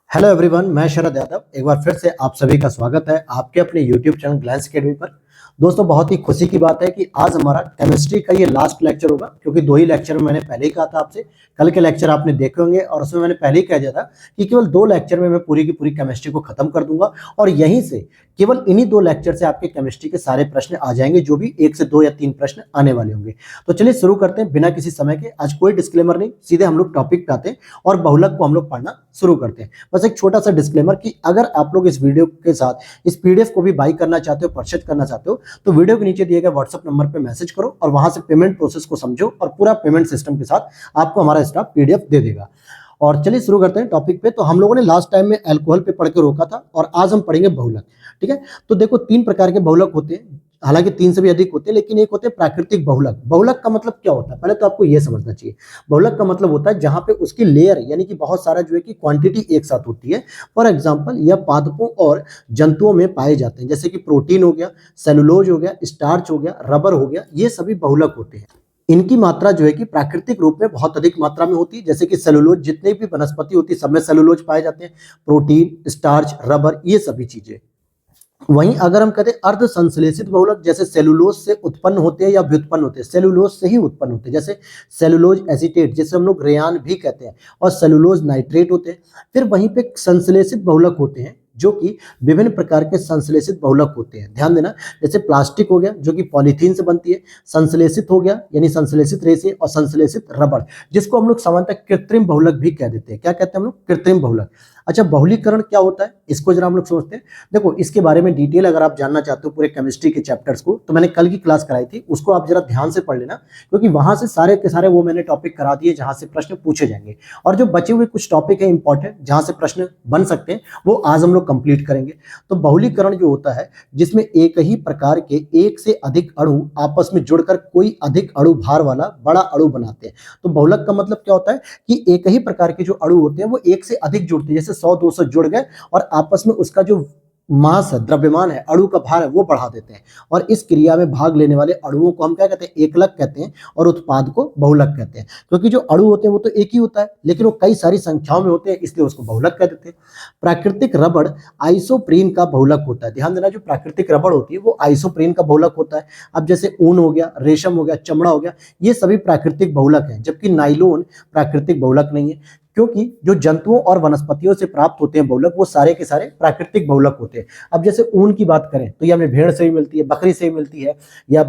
Hello everyone, मैं शरद यादव एक बार फिर से आप सभी का स्वागत है आपके अपने यूट्यूब चैनल ग्लैंस अकेडमी पर। दोस्तों, बहुत ही खुशी की बात है कि आज हमारा केमिस्ट्री का ये लास्ट लेक्चर होगा, क्योंकि दो ही लेक्चर मैंने पहले ही कहा था आपसे। कल के लेक्चर आपने देखे होंगे और उसमें मैंने पहले ही कह दिया था कि केवल दो लेक्चर में मैं पूरी की पूरी केमिस्ट्री को खत्म कर दूंगा और यहीं से केवल इन्हीं दो लेक्चर से आपके केमिस्ट्री के सारे प्रश्न आ जाएंगे, जो भी 1 से 2 या 3 प्रश्न आने वाले होंगे। तो चलिए शुरू करते हैं बिना किसी समय के। आज कोई डिस्क्लेमर नहीं, सीधे हम लोग टॉपिक पे आते हैं और बहुलक को हम लोग पढ़ना शुरू करते हैं। बस एक छोटा सा डिस्क्लेमर कि अगर आप लोग इस वीडियो के साथ इस पीडीएफ को भी बाई करना चाहते हो, परचेज करना चाहते हो, तो वीडियो के नीचे दिए गए व्हाट्सएप नंबर पे मैसेज करो और वहां से पेमेंट प्रोसेस को समझो और पूरा पेमेंट सिस्टम के साथ आपको हमारा स्टाफ पीडीएफ दे देगा। और चलिए शुरू करते हैं टॉपिक पे। तो हम लोगों ने लास्ट टाइम में अल्कोहल पे पढ़ के रोका था और आज हम पढ़ेंगे बहुलक। ठीक है, तो देखो 3 प्रकार के बहुलक होते हैं, हालांकि 3 से भी अधिक होते हैं, लेकिन एक होते हैं प्राकृतिक बहुलक। बहुलक का मतलब क्या होता है, पहले तो आपको यह समझना चाहिए। बहुलक का मतलब होता है जहां पे उसकी लेयर यानी कि बहुत सारा जो है कि क्वांटिटी एक साथ होती है। फॉर एग्जांपल, यह पादपों और जंतुओं में पाए जाते हैं, जैसे कि प्रोटीन हो गया, सेलुलोज हो गया, स्टार्च हो गया, रबर हो गया, ये सभी बहुलक होते हैं। इनकी मात्रा जो है कि प्राकृतिक रूप में बहुत अधिक मात्रा में होती है, जैसे कि सेलुलोज, जितने भी वनस्पति होती है सब में सेलुलोज पाए जाते हैं, प्रोटीन, स्टार्च, रबर, ये सभी चीजें। वहीं अगर हम कहते हैं अर्ध संश्लेषित बहुलक, जैसे सेलुलोज से उत्पन्न होते हैं या व्युत्पन्न होते हैं, सेलुलोज से ही उत्पन्न होते हैं, जैसे सेलुलोज एसीटेट, जिसे हम लोग रेयान भी कहते हैं, और सेलुलोज नाइट्रेट होते हैं। फिर वहीं पे संश्लेषित बहुलक होते हैं, जो कि विभिन्न प्रकार के संश्लेषित बहुलक होते हैं। ध्यान देना, जैसे प्लास्टिक हो गया जो कि पॉलीथीन से बनती है, संश्लेषित हो गया यानी संश्लेषित रेशे, और संश्लेषित रबर, जिसको हम लोग सामान्यतः कृत्रिम बहुलक भी कह देते हैं। क्या कहते हैं हम लोग? कृत्रिम बहुलक। अच्छा, बहुलीकरण क्या होता है, इसको जरा हम लोग समझते हैं। देखो, इसके बारे में डिटेल अगर आप जानना चाहते हो पूरे केमिस्ट्री के चैप्टर्स को, तो मैंने कल की क्लास कराई थी, उसको आप जरा ध्यान से पढ़ लेना, क्योंकि वहां से सारे के सारे वो मैंने टॉपिक करा दिए जहां से प्रश्न पूछे जाएंगे। और जो बचे हुए कुछ टॉपिक है इंपॉर्टेंट जहां से प्रश्न बन सकते हैं, वो आज हम लोग कंप्लीट करेंगे। तो बहुलीकरण जो होता है, जिसमें एक ही प्रकार के एक से अधिक अणु आपस में जुड़कर कोई अधिक अणु भार वाला बड़ा अणु बनाते हैं। तो बहुलक का मतलब क्या होता है कि एक ही प्रकार के जो अणु होते हैं वो एक से अधिक जुड़ते हैं, जैसे 100-200 जुड़ गए और आपस में उसका जो मास है, द्रव्यमान है, अणु का भार है, वो बढ़ा देते हैं। और इस क्रिया में भाग लेने वाले अणुओं को हम क्या कहते हैं? एकलक कहते हैं, और उत्पाद को बहुलक कहते हैं। क्योंकि जो अणु होते हैं वो तो एक ही होता है, लेकिन वो कई सारी संख्याओं में होते हैं, इसलिए उसको बहुलक कह देते हैं। प्राकृतिक रबड़ आइसोप्रीन का बहुलक होता है। ध्यान देना, जो प्राकृतिक रबड़ होती है वो आइसोप्रीन का बहुलक होता है। अब जैसे ऊन हो गया, रेशम हो गया, चमड़ा हो गया, ये सभी प्राकृतिक बहुलक हैं, जबकि नाइलोन प्राकृतिक बहुलक नहीं है, क्योंकि जो जंतुओं और वनस्पतियों से प्राप्त होते हैं बहुलक, वो सारे के सारे प्राकृतिक बहुलक होते हैं। अब जैसे ऊन की बात करें तो ये हमें भेड़ से भी मिलती है, बकरी से भी मिलती है, या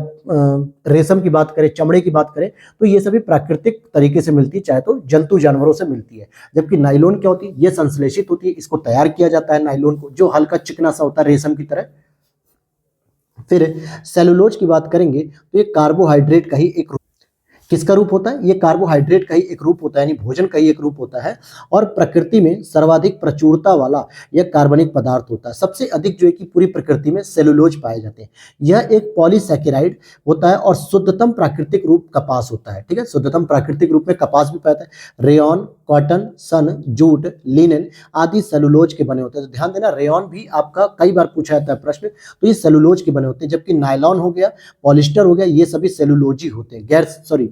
रेशम की बात करें, चमड़े की बात करें, तो ये सभी प्राकृतिक तरीके से मिलती है, चाहे तो जंतु जानवरों से मिलती है। जबकि नाइलोन क्या होती है? ये संश्लेषित होती है, इसको तैयार किया जाता है नाइलोन को, जो हल्का चिकना सा होता है रेशम की तरह। फिर सेलुलोज की बात करेंगे तो ये कार्बोहाइड्रेट का ही एक किसका रूप होता है? ये कार्बोहाइड्रेट का ही एक रूप होता है, यानी भोजन का ही एक रूप होता है, और प्रकृति में सर्वाधिक प्रचुरता वाला यह कार्बनिक पदार्थ होता है। सबसे अधिक जो है कि पूरी प्रकृति में सेलुलोज पाए जाते हैं। यह एक पॉलीसैकेराइड होता है और शुद्धतम प्राकृतिक रूप कपास होता है। ठीक है, शुद्धतम प्राकृतिक रूप में कपास भी पाता है। रेयॉन, कॉटन, सन, जूट, लिनन आदि सेलुलोज के बने होते हैं। तो ध्यान देना, रेयॉन भी आपका कई बार पूछा जाता है प्रश्न, तो ये सेलुलोज के बने होते हैं। जबकि नायलॉन हो गया, पॉलिस्टर हो गया, ये सभी सेलुलोजी होते हैं,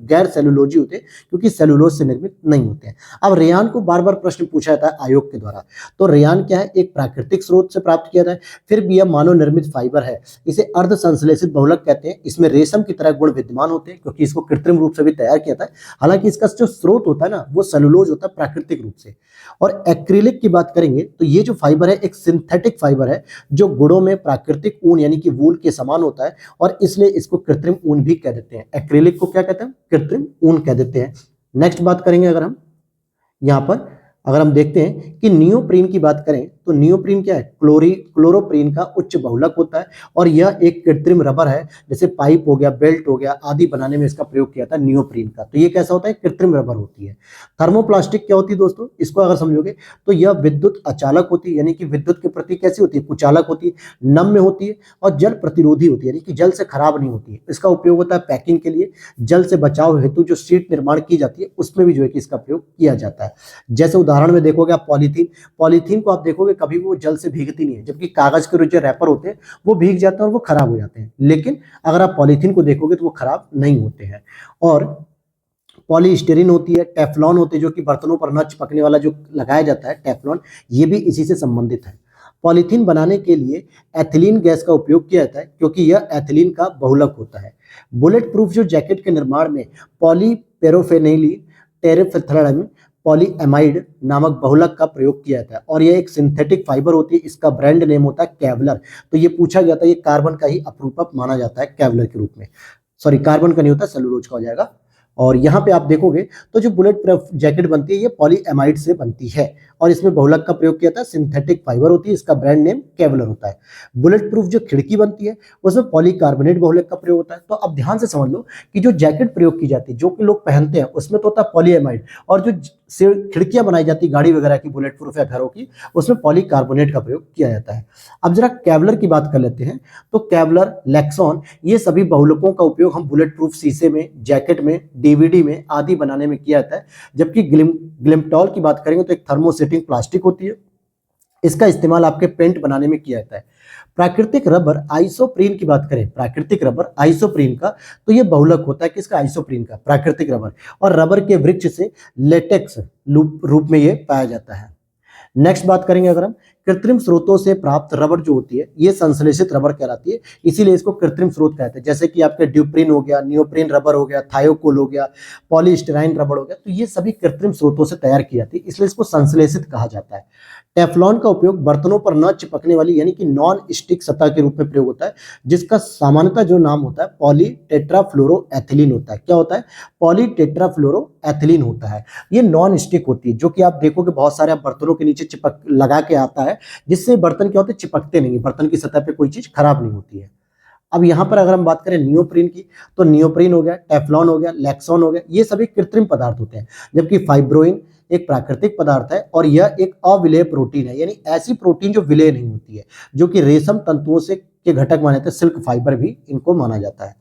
गैर सेलुलोजी होते हैं, क्योंकि सेलुलोज से निर्मित नहीं होते हैं। अब रेयान को बार बार प्रश्न पूछा जाता है आयोग के द्वारा। तो रेयान क्या है? एक प्राकृतिक स्रोत से प्राप्त किया जाता है, फिर भी यह मानव निर्मित फाइबर है। इसे अर्ध संश्लेषित बहुलक कहते हैं। इसमें रेशम की तरह गुण विद्यमान होते हैं, क्योंकि इसको कृत्रिम रूप से भी तैयार किया जाता है। हालांकि इसका जो स्रोत होता है ना, वो सेलुलोज होता है प्राकृतिक रूप से। और एक्रिलिक की बात करेंगे तो ये जो फाइबर है एक सिंथेटिक फाइबर है, जो गुणों में प्राकृतिक ऊन यानी कि वूल के समान होता है, और इसलिए इसको कृत्रिम ऊन भी कह देते हैं। एक्रिलिक को क्या कहते हैं? कृत्रिम ऊन कह देते हैं। नेक्स्ट बात करेंगे अगर हम यहां पर, अगर हम देखते हैं कि नियोप्रीन की बात करें तो नियोप्रीन क्या है? क्लोरोप्रीन का उच्च बहुलक होता है, और यह एक कृत्रिम रबर है, जैसे पाइप हो गया, बेल्ट हो गया आदि बनाने में इसका प्रयोग किया था नियोप्रीन का। तो ये कैसा होता है? कृत्रिम रबर होती है। थर्मोप्लास्टिक क्या होती है दोस्तों? इसको अगर समझोगे तो यह विद्युत अचालक होती है, यानी कि विद्युत के प्रति कैसी होती है? कुचालक होती है, नम्य होती है, और जल प्रतिरोधी होती है, यानी कि जल से खराब नहीं होती है। इसका उपयोग होता है पैकिंग के लिए, जल से बचाव हेतु जो शीट निर्माण की जाती है उसमें भी जो है कि इसका प्रयोग किया जाता है। जैसे उदाहरण में देखोगे आप पॉलीथीन को आप देखोगे कभी वो जल से भीगती नहीं है, जबकि कागज के जो रैपर होते हैं वो भीग जाते हैं और वो खराब हो जाते हैं। लेकिन अगर आप पॉलीथीन को देखोगे तो वो खराब नहीं होते हैं। और पॉलीस्टीरीन होती है, टेफ्लॉन होती है जो कि बर्तनों पर न चिपकने वाला जो लगाया जाता है टेफ्लॉन, ये भी इसी से संबंधित है। पॉलीथीन बनाने के लिए एथिलीन गैस का उपयोग किया जाता है क्योंकि यह एथिलीन का बहुलक होता है। बुलेट प्रूफ जो जैकेट के निर्माण में पॉलीपेरोफेनिलीन टेरेफ्थेल्राइड पॉलीएमाइड नामक बहुलक का प्रयोग किया जाता है और यह एक सिंथेटिक फाइबर होती है। इसका ब्रांड नेम होता है केवलर। तो ये पूछा गया था, ये कार्बन का ही अपरूपक माना जाता है केवलर के रूप में। सॉरी, कार्बन का नहीं होता, सेलुलोज का हो जाएगा। और यहाँ पे आप देखोगे तो जो बुलेट प्रूफ जैकेट बनती है ये पॉलीएमाइड से बनती है और इसमें बहुलक का प्रयोग किया जाता है। सिंथेटिक फाइबर होती है, इसका ब्रांड नेम केवलर होता है। बुलेट प्रूफ जो खिड़की बनती है उसमें पॉलीकार्बोनेट बहुलक का प्रयोग होता है। तो अब ध्यान से समझ लो कि जो जैकेट प्रयोग की जाती है, जो कि लोग पहनते हैं, उसमें तो होता है पॉलीएमाइड, और जो खिड़कियां बनाई जाती है गाड़ी वगैरह की, बुलेट प्रूफ या घरों की, उसमें पॉलीकार्बोनेट का प्रयोग किया जाता है। अब जरा केवलर की बात कर लेते हैं। तो केवलर, लेक्सॉन, ये सभी बहुलकों का उपयोग हम बुलेट प्रूफ शीशे में, जैकेट में, डीवीडी में आदि बनाने में किया जाता है। जबकि ग्लिमटॉल की बात करेंगे तो एक थर्मोसेटिंग प्लास्टिक होती है, इसका इस्तेमाल आपके पेंट बनाने में किया जाता है। प्राकृतिक रबर आइसोप्रीन की बात करें, प्राकृतिक रबर आइसोप्रीन का, तो ये बहुलक होता है किसका, आइसोप्रीन का, प्राकृतिक रबर। और रबर के वृक्ष से लेटेक्स रूप में ये पाया जाता है। नेक्स्ट बात करेंगे अगर हम, कृत्रिम स्रोतों से प्राप्त रबर जो होती है ये संश्लेषित रबर कहलाती है, इसीलिए इसको कृत्रिम स्रोत कहते हैं। जैसे कि आपके ड्यूप्रीन हो गया, नियोप्रीन रबर हो गया, थायोकोल हो गया, पॉलीस्टाइरीन रबर हो गया, तो ये सभी कृत्रिम स्रोतों से तैयार की जाती है, इसलिए इसको संश्लेषित कहा जाता है। टेफ्लॉन का उपयोग बर्तनों पर न चिपकने वाली यानी कि नॉन स्टिक सतह के रूप में प्रयोग होता है, जिसका सामान्यतः जो नाम होता है पॉलीटेट्राफ्लोरोएथिलीन होता है। क्या होता है, पॉलीटेट्राफ्लोरोएथिलीन होता है। ये नॉन स्टिक होती है, जो कि आप देखोगे बहुत सारे बर्तनों के नीचे चिपक लगा के आता है, जिससे बर्तन क्या होते हैं, चिपकते नहीं है, बर्तन की सतह पे कोई चीज खराब नहीं होती है। अब यहाँ पर अगर हम बात करें नियोप्रीन की, तो नियोप्रीन हो गया, टेफ्लॉन हो गया, लेक्सॉन हो गया, ये सभी कृत्रिम पदार्थ होते हैं। जबकि फाइब्रोइन एक प्राकृतिक पदार्थ है और यह एक अविलेय प्रोटीन है, यानी ऐसी प्रोटीन जो विलेय नहीं होती है, जो कि रेशम तंतुओं से के घटक माने जाते हैं, सिल्क फाइबर भी इनको माना जाता है।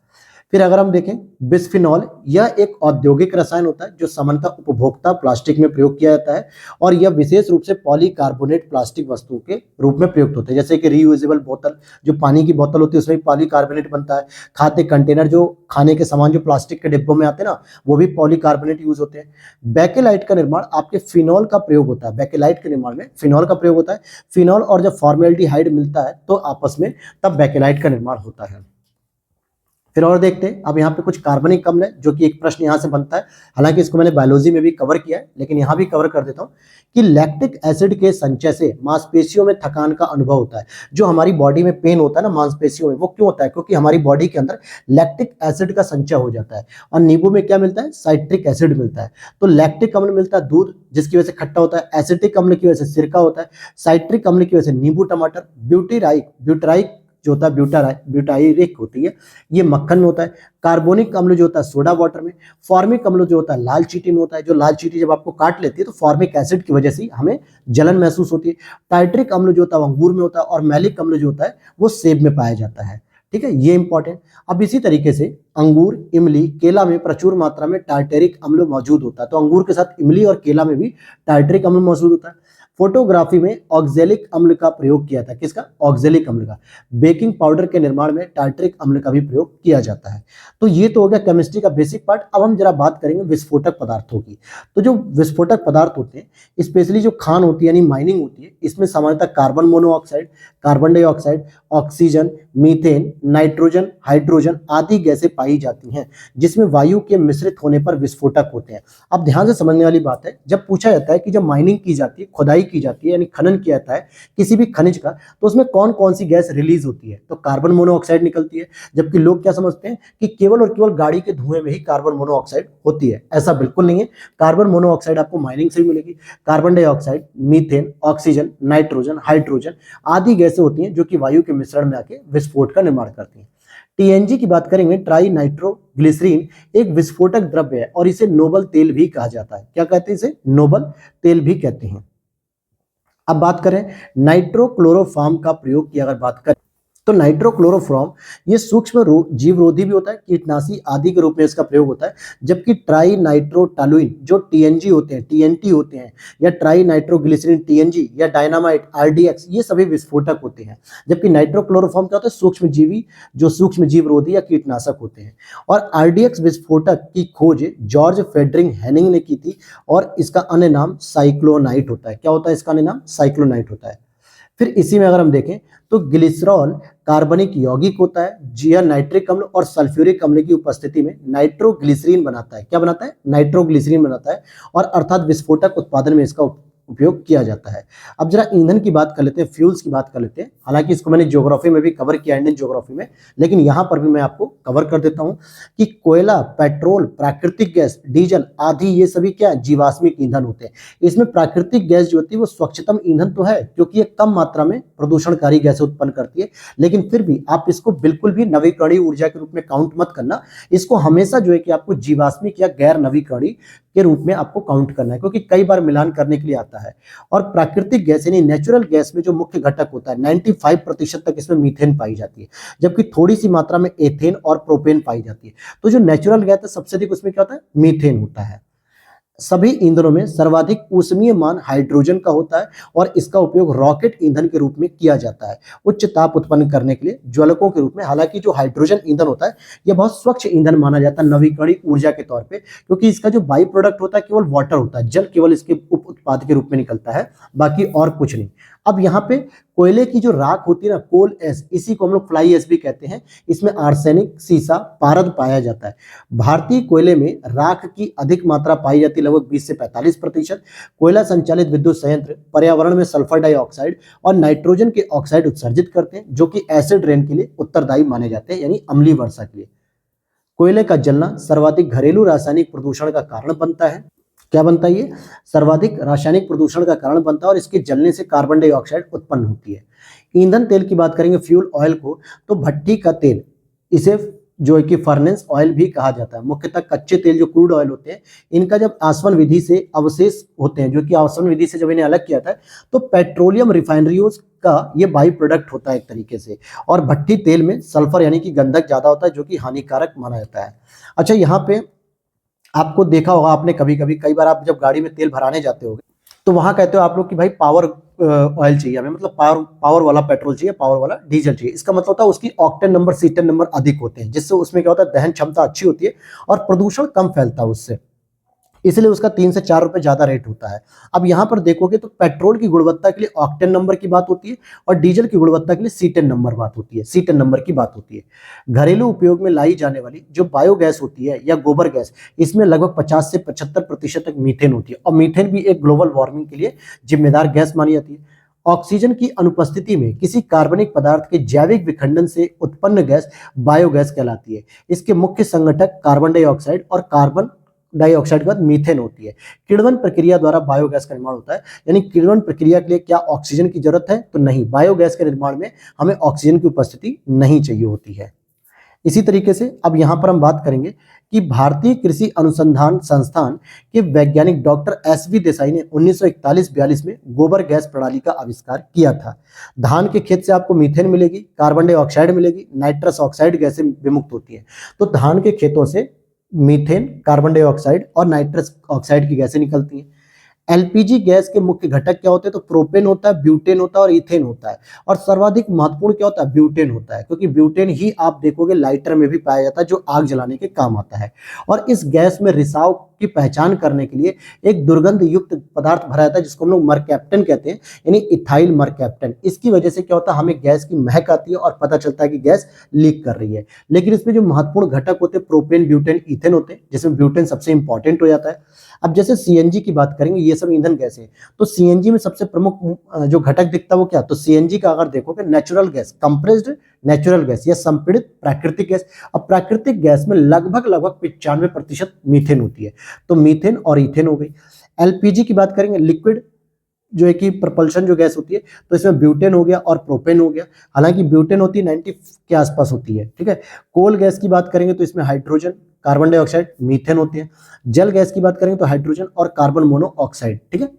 फिर अगर हम देखें बिस्फिनॉल, यह एक औद्योगिक रसायन होता है जो सामान्यतः उपभोक्ता प्लास्टिक में प्रयोग किया जाता है और यह विशेष रूप से पॉलीकार्बोनेट प्लास्टिक वस्तुओं के रूप में प्रयुक्त होते हैं। जैसे कि रीयूजेबल बोतल, जो पानी की बोतल होती है उसमें पॉलीकार्बोनेट बनता है। खाद्य कंटेनर, जो खाने के सामान जो प्लास्टिक के डिब्बों में आते हैं ना, वो भी पॉलीकार्बोनेट यूज होते हैं। बेकेलाइट का निर्माण आपके फिनॉल का प्रयोग होता है, बेकेलाइट के निर्माण में फिनॉल का प्रयोग होता है। फिनॉल और जब फॉर्मेल्डिहाइड मिलता है तो आपस में तब बेकेलाइट का निर्माण होता है। फिर और देखते हैं, अब यहाँ पे कुछ कार्बनिक अम्ल है, जो कि एक प्रश्न यहाँ से बनता है। हालांकि इसको मैंने बायोलॉजी में भी कवर किया है, लेकिन यहाँ भी कवर कर देता हूँ कि लैक्टिक एसिड के संचय से मांसपेशियों में थकान का अनुभव होता है। जो हमारी बॉडी में पेन होता है ना मांसपेशियों में, वो क्यों होता है, क्योंकि हमारी बॉडी के अंदर लैक्टिक एसिड का संचय हो जाता है। और नींबू में क्या मिलता है, साइट्रिक एसिड मिलता है। तो लैक्टिक अम्ल मिलता है दूध, जिसकी वजह से खट्टा होता है। एसिटिक अम्ल की वजह से सिरका होता है। साइट्रिक अम्ल की वजह से नींबू टमाटर। ब्यूटराइक जो होता है, ब्यूटाइरिक होती है, ये मक्खन में होता है। कार्बोनिक अम्ल जो होता है सोडा वाटर में। फॉर्मिक अम्ल जो होता है लाल चींटी में होता है। जो लाल चींटी जब आपको काट लेती है तो फॉर्मिक एसिड की वजह से हमें जलन महसूस होती है। टाइट्रिक अम्ल जो होता है अंगूर में होता है और मैलिक अम्ल जो होता है वो सेब में पाया जाता है। ठीक है, ये इंपॉर्टेंट। अब इसी तरीके से अंगूर, इमली, केला में प्रचुर मात्रा में टार्टेरिक अम्ल मौजूद होता है। तो अंगूर के साथ इमली और केला में भी टार्टेरिक अम्ल मौजूद होता है। फोटोग्राफी में ऑक्जेलिक अम्ल का प्रयोग किया था, किसका, ऑक्जेलिक अम्ल का। बेकिंग पाउडर के निर्माण में टार्टरिक अम्ल का भी प्रयोग किया जाता है। तो ये तो हो गया केमिस्ट्री का बेसिक पार्ट। अब हम जरा बात करेंगे विस्फोटक पदार्थों की। तो जो विस्फोटक पदार्थ होते हैं, स्पेशली जो खान होती है यानी माइनिंग होती है, इसमें सामान्यतः carbon monoxide, carbon dioxide, oxygen, methane, nitrogen, hydrogen आदि गैसें पाई जाती हैं, जिसमें वायु के मिश्रित होने पर विस्फोटक होते हैं। अब ध्यान से समझने वाली बात है, जब पूछा जाता है कि जब माइनिंग की जाती है, खुदाई की जाती है, यानी खनन किया जाता है किसी भी खनिज का, तो उसमें कौन कौन सी गैस रिलीज होती है, तो कार्बन मोनोऑक्साइड निकलती है। जबकि लोग क्या समझते हैं कि केवल और केवल गाड़ी के धुएं में ही कार्बन मोनोऑक्साइड होती है, ऐसा बिल्कुल नहीं है। कार्बन मोनोऑक्साइड आपको माइनिंग से भी मिलेगी। Carbon dioxide, methane, oxygen, nitrogen, hydrogen आदि गैसें होती हैं जो कि वायु के मिश्रण में आके विस्फोट का निर्माण करती हैं। टीएनजी की बात करेंगे, ट्राई नाइट्रोग्लिसरीन, एक विस्फोटक द्रव्य है और इसे नोबल तेल भी कहा जाता है। क्या कहते हैं इसे, नोबल तेल भी कहते हैं। अब बात करें नाइट्रोक्लोरोफॉर्म का प्रयोग की अगर बात करें, तो नाइट्रोक्लोरोफॉर्म ये सूक्ष्म जीवरोधी भी होता है, कीटनाशी आदि के रूप में इसका प्रयोग होता है। जबकि ट्राई नाइट्रोटॉलुइन जो टीएनजी होते हैं, टीएनटी होते हैं, या ट्राई नाइट्रोग्लिसरीन टीएनजी या डायनामाइट आरडीएक्स, ये सभी विस्फोटक होते हैं। जबकि नाइट्रोक्लोरोफॉर्म क्या होता है, सूक्ष्म जीवी जो सूक्ष्म जीवरोधी या कीटनाशक होते हैं। और आरडीएक्स विस्फोटक की खोज जॉर्ज फेडरिंग हेनिंग ने की थी और इसका अन्य नाम साइक्लोनाइट होता है। क्या होता है इसका अन्य नाम? साइक्लोनाइट होता है। फिर इसी में अगर हम देखें तो ग्लिसरॉल कार्बनिक यौगिक होता है, यह नाइट्रिक अम्ल और सल्फ्यूरिक अम्ल की उपस्थिति में नाइट्रोग्लिसरीन बनाता है। क्या बनाता है? नाइट्रोग्लिसरीन बनाता है, और अर्थात विस्फोटक उत्पादन में इसका उपयोग किया जाता है। अब जरा ईंधन की बात कर लेते हैं, फ्यूल्स की बात कर लेते हैं। हालांकि इसको मैंने ज्योग्राफी में भी कवर किया, इंडियन ज्योग्राफी में, लेकिन यहां पर भी मैं आपको कवर कर देता हूं कि कोयला, पेट्रोल, प्राकृतिक गैस, डीजल आदि ये सभी क्या जीवाश्मिक ईंधन होते हैं। इसमें प्राकृतिक गैस जो होती है वो स्वच्छतम ईंधन तो है, क्योंकि ये कम मात्रा में प्रदूषणकारी गैस उत्पन्न करती है, लेकिन फिर भी आप इसको बिल्कुल भी नवीकरणीय ऊर्जा के रूप में काउंट मत करना। इसको हमेशा जो है कि आपको जीवाश्मिक या गैर नवीकरणीय के रूप में आपको काउंट करना है, क्योंकि कई बार मिलान करने के लिए आता है। और प्राकृतिक गैस यानी नेचुरल गैस में जो मुख्य घटक होता है 95% तक इसमें मीथेन पाई जाती है, जबकि थोड़ी सी मात्रा में एथेन और प्रोपेन पाई जाती है। तो जो नेचुरल गैस है सबसे अधिक उसमें क्या होता है? मीथेन होता है। सभी ईंधनों में सर्वाधिक ऊष्मीय मान हाइड्रोजन का होता है, और इसका उपयोग रॉकेट ईंधन के रूप में किया जाता है उच्च ताप उत्पन्न करने के लिए ज्वलकों के रूप में। हालांकि जो हाइड्रोजन ईंधन होता है यह बहुत स्वच्छ ईंधन माना जाता है नवीकरणीय ऊर्जा के तौर पे, क्योंकि इसका जो बाई प्रोडक्ट होता है केवल वाटर होता है, जल केवल इसके उप उत्पाद के रूप में निकलता है, बाकी और कुछ नहीं। अब यहाँ पे कोयले की जो राख होती है ना, कोल एश, इसी को हम लोग फ्लाई एश भी कहते हैं, इसमें आर्सेनिक, सीसा, पारद पाया जाता है। भारतीय कोयले में राख की अधिक मात्रा पाई जाती है, लगभग 20 से 45%। कोयला संचालित विद्युत संयंत्र पर्यावरण में सल्फर डाइऑक्साइड और नाइट्रोजन के ऑक्साइड उत्सर्जित करते हैं, जो कि एसिड रेन के लिए उत्तरदायी माने जाते हैं, यानी अम्लीय वर्षा के लिए। कोयले का जलना सर्वाधिक घरेलू रासायनिक प्रदूषण का कारण बनता है। क्या बनता है? ये सर्वाधिक रासायनिक प्रदूषण का कारण बनता है, और इसके जलने से कार्बन डाइऑक्साइड उत्पन्न होती है। ईंधन तेल की बात करेंगे, फ्यूल ऑयल को, तो भट्टी का तेल, इसे जो है कि फर्नेस ऑयल भी कहा जाता है। मुख्यतः कच्चे तेल जो क्रूड ऑयल होते हैं, इनका जब आसवन विधि से अवशेष होते हैं, जो कि आसवन विधि से जब इन्हें अलग किया जाता है तो पेट्रोलियम रिफाइनरियों का ये बाई प्रोडक्ट होता है एक तरीके से। और भट्टी तेल में सल्फर यानी कि गंधक ज्यादा होता है, जो कि हानिकारक माना जाता है। अच्छा, यहाँ पे आपको देखा होगा आपने कभी कभी, कई बार आप जब गाड़ी में तेल भराने जाते होगे तो वहां कहते हो आप लोग कि भाई पावर ऑयल चाहिए हमें, मतलब पावर वाला पेट्रोल चाहिए, पावर वाला डीजल चाहिए। इसका मतलब होता है उसकी ऑक्टेन नंबर, सीटेन नंबर अधिक होते हैं, जिससे उसमें क्या होता है दहन क्षमता अच्छी होती है और प्रदूषण कम फैलता है उससे, इसलिए उसका 3 से 4 रुपए ज्यादा रेट होता है। अब यहां पर देखोगे तो पेट्रोल की गुणवत्ता के लिए ऑक्टेन नंबर की बात होती है, और डीजल की गुणवत्ता के लिए सीटेन नंबर बात होती है, सीटेन नंबर की बात होती है। घरेलू उपयोग में लाई जाने वाली जो बायोगैस होती है या गोबर गैस, इसमें लगभग 50 से 75% तक मीथेन होती है, और मीथेन भी एक ग्लोबल वार्मिंग के लिए जिम्मेदार गैस मानी जाती है। ऑक्सीजन की अनुपस्थिति में किसी कार्बनिक पदार्थ के जैविक विखंडन से उत्पन्न गैस बायोगैस कहलाती है। इसके मुख्य संघटक कार्बन डाइऑक्साइड और कार्बन डाइऑक्साइड के बाद मीथेन होती है। किण्वन प्रक्रिया द्वारा बायोगैस का निर्माण होता है, यानी किण्वन प्रक्रिया के लिए क्या ऑक्सीजन की जरूरत है? तो नहीं, बायोगैस के निर्माण में हमें ऑक्सीजन की उपस्थिति नहीं चाहिए होती है। इसी तरीके से अब यहाँ पर हम बात करेंगे कि भारतीय कृषि अनुसंधान संस्थान के वैज्ञानिक डॉक्टर एस.वी. देसाई ने 1941-42 में गोबर गैस प्रणाली का आविष्कार किया था। धान के खेत से आपको मीथेन मिलेगी, कार्बन डाइऑक्साइड मिलेगी, नाइट्रस ऑक्साइड गैसें विमुक्त होती हैं। तो धान के खेतों से मीथेन, कार्बन डाइऑक्साइड और नाइट्रस ऑक्साइड की गैसें निकलती हैं। एलपीजी गैस के मुख्य घटक क्या होते हैं? तो प्रोपेन होता है, ब्यूटेन होता है और इथेन होता है। और सर्वाधिक महत्वपूर्ण क्या होता है? ब्यूटेन होता है, क्योंकि ब्यूटेन ही आप देखोगे लाइटर में भी पाया जाता है, जो आग जलाने के काम आता है। और इस गैस में रिसाव की पहचान करने के लिए एक दुर्गंध युक्त पदार्थ भरा जाता है, जिसको हम लोग मरकैप्टन कहते हैं, यानी इथाइल मरकैप्टन। इसकी वजह से क्या होता है? हमें गैस की महक आती है और पता चलता है कि गैस लीक कर रही है। लेकिन इसमें जो महत्वपूर्ण घटक होते हैं प्रोपेन, ब्यूटेन, इथेन होते हैं, जिसमें ब्यूटेन सबसे इंपॉर्टेंट हो जाता है। अब जैसे सीएनजी की बात करेंगे, ये सब ईंधन गैस है, तो सीएनजी में सबसे प्रमुख जो घटक दिखता है वो क्या? तो सीएनजी का अगर देखोगे natural gas, compressed natural gas या संपीड़ित प्राकृतिक गैस। अब प्राकृतिक गैस में लगभग 95% मीथेन होती है, तो मीथेन और इथेन हो गई। एलपीजी की बात करेंगे, लिक्विड जो है कि प्रपल्शन जो गैस होती है, तो इसमें ब्यूटेन हो गया और प्रोपेन हो गया। हालांकि ब्यूटेन होती है 90 के आसपास होती है, ठीक है। कोल गैस की बात करेंगे तो इसमें हाइड्रोजन, कार्बन डाइऑक्साइड, मीथेन होती है। जल गैस की बात करेंगे तो हाइड्रोजन और कार्बन मोनोऑक्साइड, ठीक है,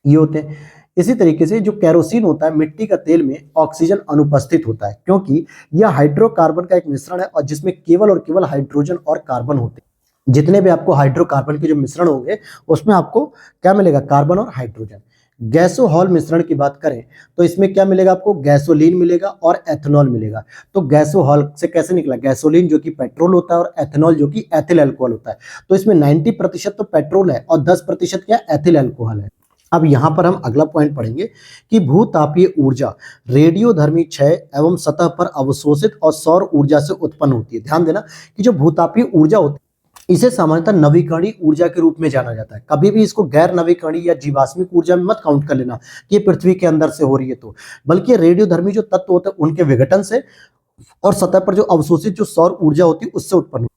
ये होते हैं। इसी तरीके से जो केरोसिन होता है, मिट्टी का तेल में ऑक्सीजन अनुपस्थित होता है, क्योंकि यह हाइड्रोकार्बन का एक मिश्रण है और जिसमें केवल और केवल हाइड्रोजन और कार्बन होते हैं। जितने भी आपको हाइड्रोकार्बन के जो मिश्रण होंगे उसमें आपको क्या मिलेगा, कार्बन और हाइड्रोजन। गैसोहॉल मिश्रण की बात करें तो इसमें क्या मिलेगा आपको, गैसोलीन मिलेगा और एथेनॉल मिलेगा। तो गैसोहॉल से कैसे निकला, गैसोलीन जो कि पेट्रोल होता है और एथेनॉल जो कि एथिल अल्कोहल होता है। तो इसमें 90% तो पेट्रोल है और 10% क्या, एथिल अल्कोहल है। अब यहाँ पर हम अगला पॉइंट पढ़ेंगे कि भूतापीय ऊर्जा रेडियोधर्मी क्षय एवं सतह पर अवशोषित और सौर ऊर्जा से उत्पन्न होती है। ध्यान देना कि जो भूतापीय ऊर्जा होती है इसे सामान्यतः नवीकरणीय ऊर्जा के रूप में जाना जाता है। कभी भी इसको गैर नवीकरणीय या जीवाश्मिक ऊर्जा में मत काउंट कर लेना कि ये पृथ्वी के अंदर से हो रही है, तो बल्कि रेडियोधर्मी जो तत्व होते हैं उनके विघटन से और सतह पर जो अवशोषित जो सौर ऊर्जा होती है उससे उत्पन्न।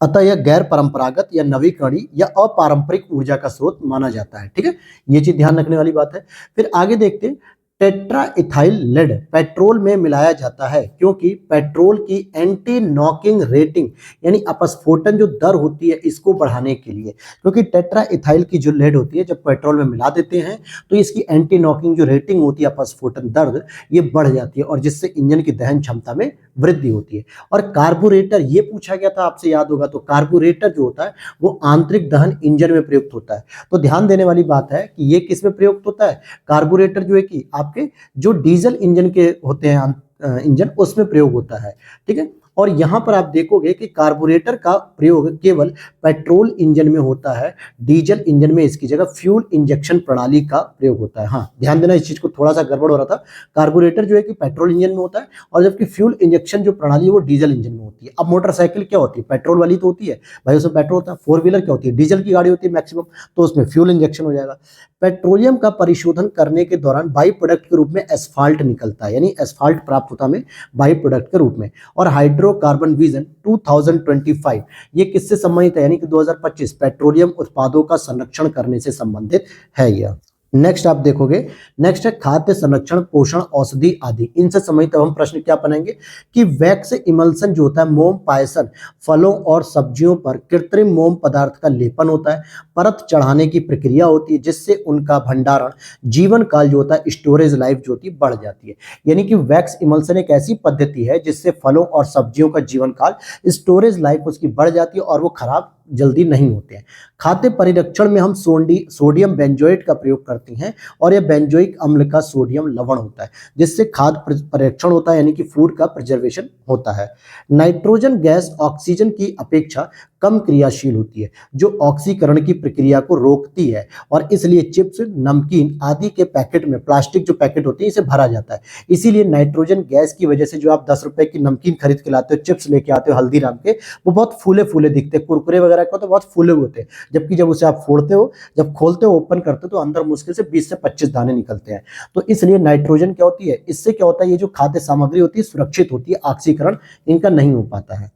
अतः यह गैर परंपरागत या नवीकरणीय या अपारंपरिक ऊर्जा का स्रोत माना जाता है। ठीक है, ये चीज ध्यान रखने वाली बात है। फिर आगे देखते हैं, टेट्रा इथाइल लेड पेट्रोल में मिलाया जाता है क्योंकि पेट्रोल की एंटी नॉकिंग रेटिंग यानी अपस्फोटन जो दर होती है इसको बढ़ाने के लिए, क्योंकि टेट्रा इथाइल की जो लेड होती है जब पेट्रोल में मिला देते हैं तो इसकी एंटी नॉकिंग जो रेटिंग होती है अपस्फोटन दर ये बढ़ जाती है और जिससे इंजन की दहन क्षमता में वृद्धि होती है। और कार्बोरेटर ये पूछा गया था आपसे, याद होगा, तो कार्बोरेटर जो होता है वो आंतरिक दहन इंजन में प्रयुक्त होता है। तो ध्यान देने वाली बात है कि ये किस में प्रयुक्त होता है, कार्बोरेटर जो है कि आपके जो डीजल इंजन के होते हैं इंजन उसमें प्रयोग होता है। ठीक है, और यहां पर आप देखोगे कि कार्बोरेटर का प्रयोग केवल पेट्रोल इंजन में होता है, डीजल इंजन में इसकी जगह फ्यूल इंजेक्शन प्रणाली का प्रयोग होता है। हाँ, ध्यान देना, इस चीज को थोड़ा सा गड़बड़ हो रहा था। कार्बोरेटर जो है कि पेट्रोल इंजन में होता है और जबकि फ्यूल इंजेक्शन जो प्रणाली है वो डीजल इंजन में होती है। अब मोटरसाइकिल क्या होती है, पेट्रोल वाली तो होती है भाई, उसमें पेट्रोल होता है। फोर व्हीलर क्या होती है, डीजल की गाड़ी होती है मैक्सिमम, तो उसमें फ्यूल इंजेक्शन हो जाएगा। पेट्रोलियम का परिशोधन करने के दौरान बाई प्रोडक्ट के रूप में एस्फाल्ट निकलता है, यानी एस्फाल्ट प्राप्त होता है हमें बाई प्रोडक्ट के रूप में। और हाइड्रोकार्बन विजन 2025 ये किससे संबंधित है, यानी कि 2025 पेट्रोलियम उत्पादों का संरक्षण करने से संबंधित है यह। नेक्स्ट आप देखोगे, नेक्स्ट है खाद्य संरक्षण, पोषण, औषधि आदि। इनसे संबंधित हम प्रश्न क्या बनाएंगे कि वैक्स इमल्सन जो होता है, मोम पायसन, फलों और सब्जियों पर कृत्रिम मोम पदार्थ का लेपन होता है, परत चढ़ाने की प्रक्रिया होती है जिससे उनका भंडारण जीवन काल जो होता है, स्टोरेज लाइफ जो होती है बढ़ जाती है। यानी कि वैक्स इमल्सन एक ऐसी पद्धति है जिससे फलों और सब्जियों का जीवन काल, स्टोरेज लाइफ उसकी बढ़ जाती है और वो खराब जल्दी नहीं होते हैं। खाद्य परिरक्षण में हम सोडियम बेंजोएट का प्रयोग करते हैं और यह बेंजोइक अम्ल का सोडियम लवण होता है जिससे खाद्य परिरक्षण होता है, यानी कि फूड का प्रिजर्वेशन होता है। नाइट्रोजन गैस ऑक्सीजन की अपेक्षा कम क्रियाशील होती है जो ऑक्सीकरण की प्रक्रिया को रोकती है और इसलिए चिप्स, नमकीन आदि के पैकेट में, प्लास्टिक जो पैकेट होते हैं इसे भरा जाता है। इसीलिए नाइट्रोजन गैस की वजह से जो आप 10 रुपए की नमकीन खरीद के लाते हो, चिप्स लेके आते हो हल्दीराम के, वो बहुत फूले फूले दिखते हैं, कुरकुरे वगैरह का तो बहुत फूले होते हैं, जबकि जब उसे आप फोड़ते हो, जब खोलते हो, ओपन करते हो तो अंदर मुश्किल से 20 से 25 दाने निकलते हैं। तो इसलिए नाइट्रोजन क्या होती है, इससे क्या होता है, ये जो खाद्य सामग्री होती है सुरक्षित होती है, ऑक्सीकरण इनका नहीं हो पाता है।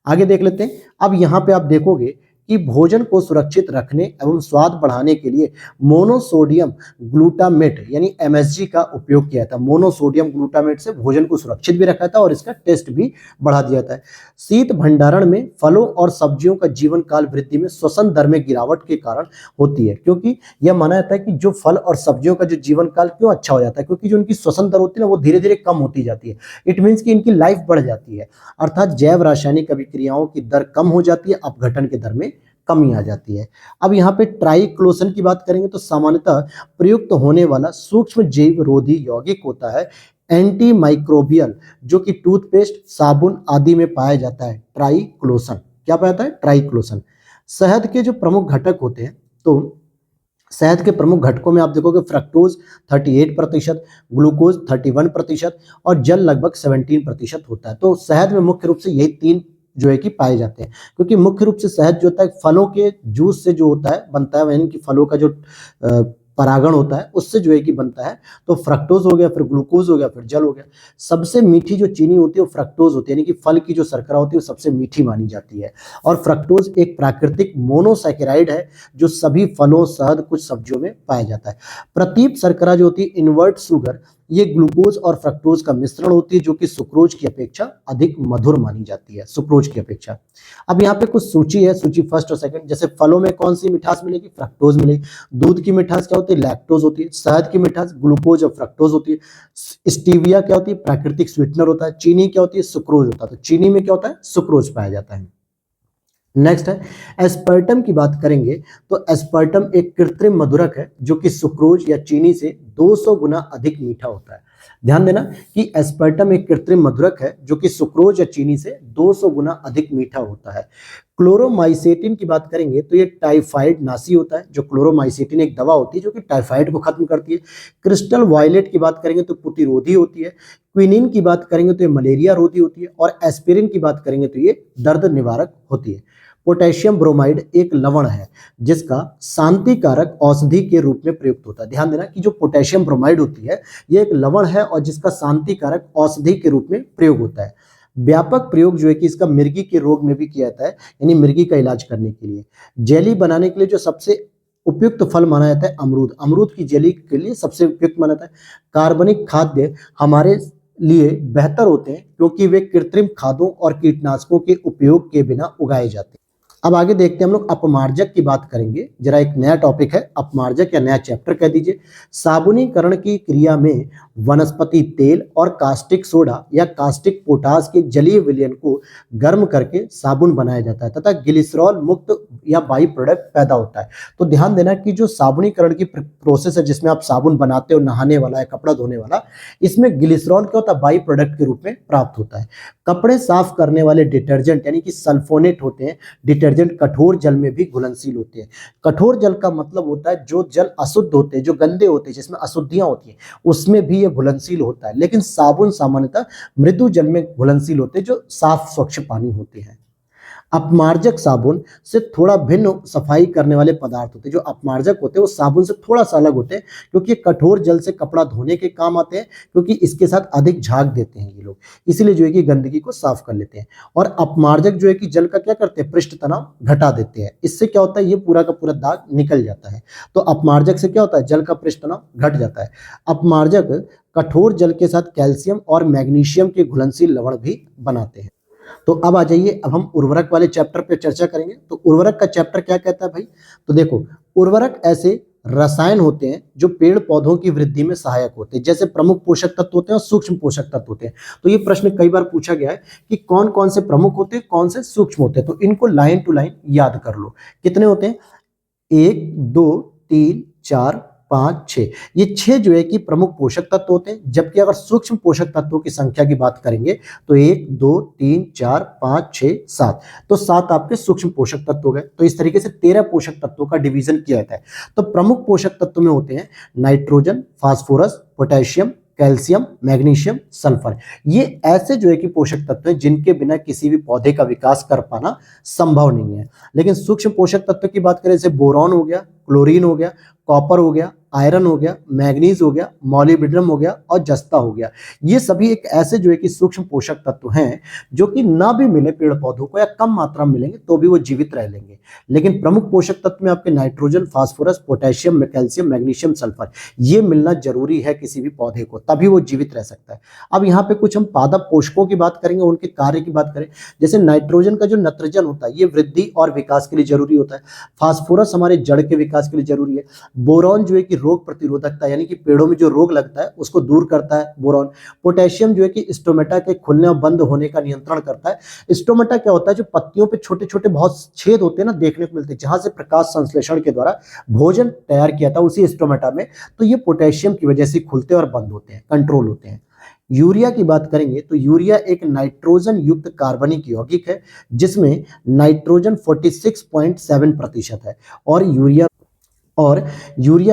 आगे देख लेते हैं। अब यहाँ पे आप देखोगे कि भोजन को सुरक्षित रखने एवं स्वाद बढ़ाने के लिए मोनोसोडियम ग्लूटामेट यानी एमएसजी का उपयोग किया था। मोनोसोडियम ग्लूटामेट से भोजन को सुरक्षित भी रखा था और इसका टेस्ट भी बढ़ा दिया था। शीत भंडारण में फलों और सब्जियों का जीवन काल वृद्धि में श्वसन दर में गिरावट के कारण होती है, क्योंकि यह माना जाता है कि जो फल और सब्जियों का जो जीवन काल क्यों अच्छा हो जाता है, क्योंकि जो उनकी श्वसन दर होती है ना वो धीरे धीरे कम होती जाती है। इट मीन्स कि इनकी लाइफ बढ़ जाती है, अर्थात जैव रासायनिक अभिक्रियाओं की दर कम हो जाती है, अपघटन की दर में कमी आ जाती है। अब यहाँ पे ट्राइक्लोसन की बात करेंगे तो सामान्यतः प्रयुक्त होने वाला सूक्ष्म जैव रोधी यौगिक होता है एंटी माइक्रोबियल, जो कि टूथपेस्ट, साबुन आदि में पाया जाता है। ट्राइक्लोसन क्या पाया जाता है, ट्राइक्लोसन। शहद के जो प्रमुख घटक होते हैं, तो शहद के प्रमुख घटकों में आप देखोगे फ्रक्टोज 38%, ग्लूकोज 31% और जल लगभग 17% होता है। तो शहद में मुख्य रूप से यही तीन जो है कि पाए जाते हैं, क्योंकि मुख्य रूप से शहद जो होता है फलों के जूस से जो होता है बनता है, यानी कि फलों का जो परागण होता है उससे जो है कि बनता है। तो फ्रक्टोज हो गया, फिर ग्लूकोज हो गया, फिर जल हो गया। सबसे मीठी जो चीनी होती है वो फ्रक्टोज होती है, यानी कि फल की जो शर्करा होती है वो सबसे मीठी मानी जाती है। और फ्रक्टोज एक प्राकृतिक मोनोसैकेराइड है जो सभी फलों, शहद, कुछ सब्जियों में पाया जाता है। प्रतीप शर्करा जो होती है, इनवर्ट शुगर, ये ग्लूकोज और फ्रक्टोज का मिश्रण होती है जो कि सुक्रोज की अपेक्षा अधिक मधुर मानी जाती है, सुक्रोज की अपेक्षा। अब यहाँ पे कुछ सूची है, सूची फर्स्ट और सेकंड। जैसे फलों में कौन सी मिठास मिलेगी? फ्रक्टोज मिलेगी। दूध की मिठास क्या होती है? लैक्टोज होती है। शहद की मिठास ग्लूकोज और फ्रक्टोज होती है। स्टीविया क्या होती है? प्राकृतिक स्वीटनर होता है। चीनी क्या होती है? सुक्रोज होता है। तो चीनी में क्या होता है? सुक्रोज पाया जाता है। नेक्स्ट है एस्पर्टम की बात करेंगे तो एस्पर्टम एक कृत्रिम मधुरक है जो कि सुक्रोज या चीनी से 200 गुना अधिक मीठा होता है। ध्यान देना कि एस्पर्टम एक कृत्रिम मधुरक है जो कि सुक्रोज या चीनी से 200 गुना अधिक मीठा होता है। क्लोरोमाइसेटिन की बात करेंगे तो ये टाइफाइड नाशी होता है। जो क्लोरोमाइसेटिन एक दवा होती है जो कि टाइफाइड को खत्म करती है। क्रिस्टल वायलेट की बात करेंगे तो प्रतिरोधी होती है। क्विनिन की बात करेंगे तो ये मलेरिया रोधी होती है। और एस्पिरिन की बात करेंगे तो ये दर्द निवारक होती है। पोटेशियम ब्रोमाइड एक लवण है जिसका शांतिकारक औषधि के रूप में प्रयुक्त होता है। ध्यान देना कि जो पोटेशियम ब्रोमाइड होती है ये एक लवण है और जिसका शांतिकारक औषधि के रूप में प्रयोग होता है। व्यापक प्रयोग जो है कि इसका मिर्गी के रोग में भी किया जाता है, यानी मिर्गी का इलाज करने के लिए। जेली बनाने के लिए जो सबसे उपयुक्त फल माना जाता है अमरूद। अमरूद की जेली के लिए सबसे उपयुक्त माना जाता है। कार्बनिक खाद्य हमारे लिए बेहतर होते हैं क्योंकि वे कृत्रिम खादों और कीटनाशकों के उपयोग के बिना उगाए जाते हैं। अब आगे देखते हैं हम लोग अपमार्जक की बात करेंगे। जरा एक नया टॉपिक है अपमार्जक या नया चैप्टर कह दीजिए। साबुनीकरण की क्रिया में वनस्पति तेल और कास्टिक सोडा या कास्टिक पोटास के जलीय विलयन को गर्म करके साबुन बनाया जाता है तथा ग्लिसरॉल मुक्त या बाई प्रोडक्ट पैदा होता है। तो ध्यान देना कि जो साबुनीकरण की प्रोसेस है जिसमें आप साबुन बनाते हो, नहाने वाला है, कपड़ा धोने वाला, इसमें ग्लिसरॉल क्या होता है? बाई प्रोडक्ट के रूप में प्राप्त होता है। कपड़े साफ करने वाले डिटर्जेंट यानी कि सल्फोनेट होते हैं। डिटर्जेंट कठोर जल में भी घुलनशील होते हैं। कठोर जल का मतलब होता है जो जल अशुद्ध होते हैं, जो गंदे होते हैं, जिसमें अशुद्धियां होती हैं, उसमें भी ये घुलनशील होता है। लेकिन साबुन सामान्यतः मृदु जल में घुलनशील होते हैं जो साफ स्वच्छ पानी होते हैं। अपमार्जक साबुन से थोड़ा भिन्न सफाई करने वाले पदार्थ होते हैं। जो अपमार्जक होते हैं वो साबुन से थोड़ा सा अलग होते हैं क्योंकि ये कठोर जल से कपड़ा धोने के काम आते हैं, क्योंकि इसके साथ अधिक झाग देते हैं ये लोग, इसलिए जो है कि गंदगी को साफ कर लेते हैं। और अपमार्जक जो है कि जल का क्या करते हैं? पृष्ठ तनाव घटा देते हैं। इससे क्या होता है? ये पूरा का पूरा दाग निकल जाता है। तो अपमार्जक से क्या होता है? जल का पृष्ठ तनाव घट जाता है। अपमार्जक कठोर जल के साथ कैल्शियम और मैग्नीशियम के घुलनशील लवण भी बनाते हैं। तो अब आ जाइए, अब हम उर्वरक वाले चैप्टर पे चर्चा करेंगे। तो उर्वरक का चैप्टर क्या कहता है भाई? तो देखो, उर्वरक ऐसे रसायन होते हैं जो पेड़ पौधों की वृद्धि में सहायक होते हैं। जैसे प्रमुख पोषक तत्व होते हैं और सूक्ष्म पोषक तत्व होते हैं। तो ये प्रश्न कई बार पूछा गया है कि कौन कौन से प्रमुख होते हैं, कौन से सूक्ष्म होते हैं। तो इनको लाइन टू लाइन याद कर लो। कितने होते हैं? 1 2 3 4 5 6। ये 6 जो है कि प्रमुख पोषक तत्व होते हैं। जबकि अगर सूक्ष्म पोषक तत्वों की संख्या की बात करेंगे तो 1 2 3 4 5 6 7। तो 7 आपके सूक्ष्म पोषक तत्व हो गए। तो इस तरीके से 13 पोषक तत्वों का डिवीजन किया जाता है। तो प्रमुख पोषक तत्व में होते हैं nitrogen, phosphorus, potassium, calcium, magnesium, sulphur. ये ऐसे जो है कि पोषक तत्व हैं जिनके बिना किसी भी पौधे का विकास कर पाना संभव नहीं है। लेकिन सूक्ष्म पोषक तत्व की बात करें, जैसे बोरॉन हो गया, क्लोरीन हो गया, कॉपर हो गया, आयरन हो गया, मैग्नीज हो गया, मॉलिब्डेनम हो गया और जस्ता हो गया। ये सभी एक ऐसे जो है कि सूक्ष्म पोषक तत्व हैं जो कि ना भी मिले पेड़ पौधों को या कम मात्रा में मिलेंगे तो भी वो जीवित रह लेंगे। लेकिन प्रमुख पोषक तत्व में आपके nitrogen, phosphorus, potassium, calcium, magnesium, sulphur, ये मिलना जरूरी है किसी भी पौधे को, तभी वो जीवित रह सकता है। अब यहाँ पे कुछ हम पादप पोषकों की बात करेंगे, उनके कार्य की बात करें। जैसे नाइट्रोजन का जो नत्रजन होता है ये वृद्धि और विकास के लिए जरूरी होता है। फास्फोरस हमारे जड़ के विकास के लिए जरूरी है। बोरॉन जो है कि रोग प्रतिरोधकता यानी कि पेड़ों में जो रोग लगता है उसको दूर करता है बोरॉन। पोटेशियम जो है कि स्टोमेटा के खुलने और बंद होने का नियंत्रण करता है। स्टोमेटा क्या होता है? जो पत्तियों पे छोटे छोटे बहुत छेद होते हैं ना, देखने को मिलते हैं, जहां से प्रकाश संश्लेषण के द्वारा भोजन तैयार किया था उसी स्टोमेटा में, तो ये पोटेशियम की वजह से खुलते और बंद होते हैं, कंट्रोल होते हैं। यूरिया की बात करेंगे तो यूरिया एक नाइट्रोजन युक्त कार्बनिक यौगिक है जिसमें नाइट्रोजन 46.7% है और यूरिया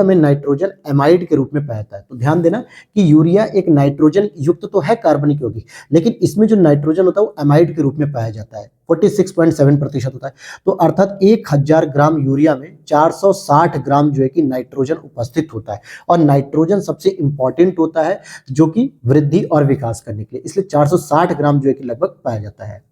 में नाइट्रोजन एमाइड के रूप में पाया जाता है। तो ध्यान देना कि यूरिया एक नाइट्रोजन युक्त तो है कार्बनिक यौगिक, लेकिन इसमें जो नाइट्रोजन होता है वो एमाइड के रूप में पाया जाता है। 46.7% होता है। तो अर्थात 1000 ग्राम यूरिया में 460 ग्राम जो है कि नाइट्रोजन उपस्थित होता है। और नाइट्रोजन सबसे इंपॉर्टेंट होता है जो कि वृद्धि और विकास करने के लिए, इसलिए 460 ग्राम जो है कि लगभग पाया जाता है।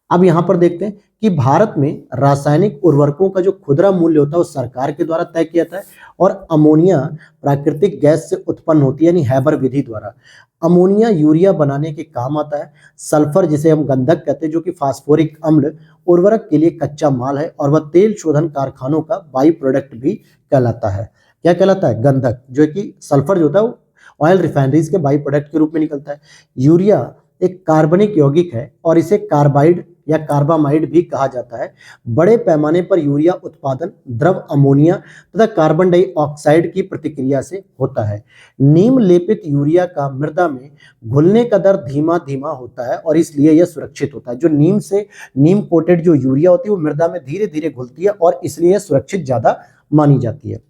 अब यहाँ पर देखते हैं कि भारत में रासायनिक उर्वरकों का जो खुदरा मूल्य होता है वो सरकार के द्वारा तय किया जाता है, और अमोनिया प्राकृतिक गैस से उत्पन्न होती है, यानी हैबर विधि द्वारा। अमोनिया यूरिया बनाने के काम आता है। सल्फर, जिसे हम गंधक कहते हैं, जो कि फास्फोरिक अम्ल उर्वरक के लिए कच्चा माल है, और वह तेल शोधन कारखानों का बाई प्रोडक्ट भी कहलाता है। क्या कहलाता है? गंधक, जो कि सल्फर जो होता है वो ऑयल रिफाइनरीज के बाई प्रोडक्ट के रूप में निकलता है। यूरिया एक कार्बनिक यौगिक है और इसे कार्बाइड या कार्बामाइड भी कहा जाता है। बड़े पैमाने पर यूरिया उत्पादन द्रव अमोनिया तथा कार्बन डाइऑक्साइड की प्रतिक्रिया से होता है। नीम लेपित यूरिया का मृदा में घुलने का दर धीमा धीमा होता है और इसलिए यह सुरक्षित होता है। जो नीम कोटेड जो यूरिया होती है वो मृदा में धीरे धीरे घुलती है और इसलिए यह सुरक्षित ज्यादा मानी जाती है।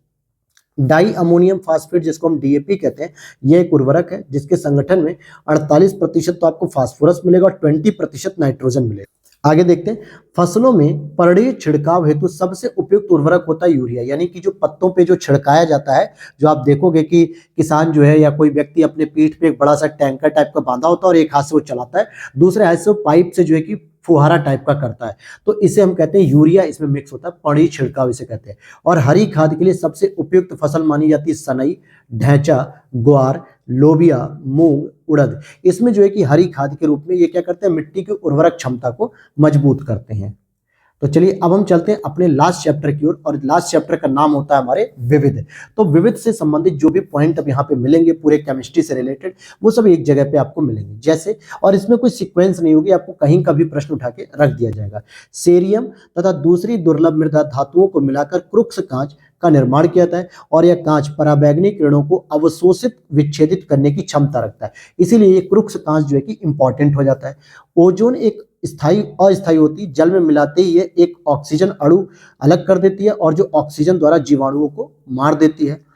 डाई अमोनियम फास्फेट, जिसको हम डीएपी कहते हैं, यह एक उर्वरक है जिसके संगठन में 48% तो आपको फास्फोरस मिलेगा और 20% नाइट्रोजन मिलेगा। आगे देखते हैं, फसलों में पर्यायी छिड़काव हेतु सबसे उपयुक्त उर्वरक होता है यूरिया, यानी कि जो पत्तों पे जो छिड़काया जाता है। जो आप देखोगे कि किसान जो है या कोई व्यक्ति अपने पीठ पे एक बड़ा सा टैंकर टाइप का बांधा होता है और एक हाथ से वो चलाता है, दूसरे हाथ से वो पाइप से जो है कि फुहारा टाइप का करता है, तो इसे हम कहते हैं यूरिया, इसमें मिक्स होता है, पर्यायी छिड़काव इसे कहते हैं। और हरी खाद के लिए सबसे उपयुक्त फसल मानी जाती है सनई, ढैंचा, ग्वार, लोबिया, मूंग, उड़द। इसमें जो है कि हरी खाद के रूप में ये क्या करते हैं, मिट्टी की उर्वरक क्षमता को मजबूत करते हैं। तो चलिए अब हम चलते हैं अपने लास्ट चैप्टर की ओर, और लास्ट चैप्टर का नाम होता है हमारे विविध। तो विविध से संबंधित जो भी पॉइंट अब यहाँ पे मिलेंगे पूरे केमिस्ट्री से रिलेटेड, वो सब एक जगह पे आपको मिलेंगे। जैसे, और इसमें कोई सीक्वेंस नहीं होगी, आपको कहीं का भी प्रश्न उठा के रख दिया जाएगा। सेरियम तथा दूसरी दुर्लभ मृदा धातुओं को मिलाकर क्रुक्स कांच का निर्माण किया जाता है, और यह कांच पराबैंगनी किरणों को अवशोषित विच्छेदित करने की क्षमता रखता है, इसीलिए ये क्रुक्स कांच जो है कि इंपॉर्टेंट हो जाता है। ओजोन एक स्थायी अस्थायी होती, जल में मिलाते ही ये एक ऑक्सीजन अणु अलग कर देती है और जो ऑक्सीजन द्वारा जीवाणुओं को मार देती है।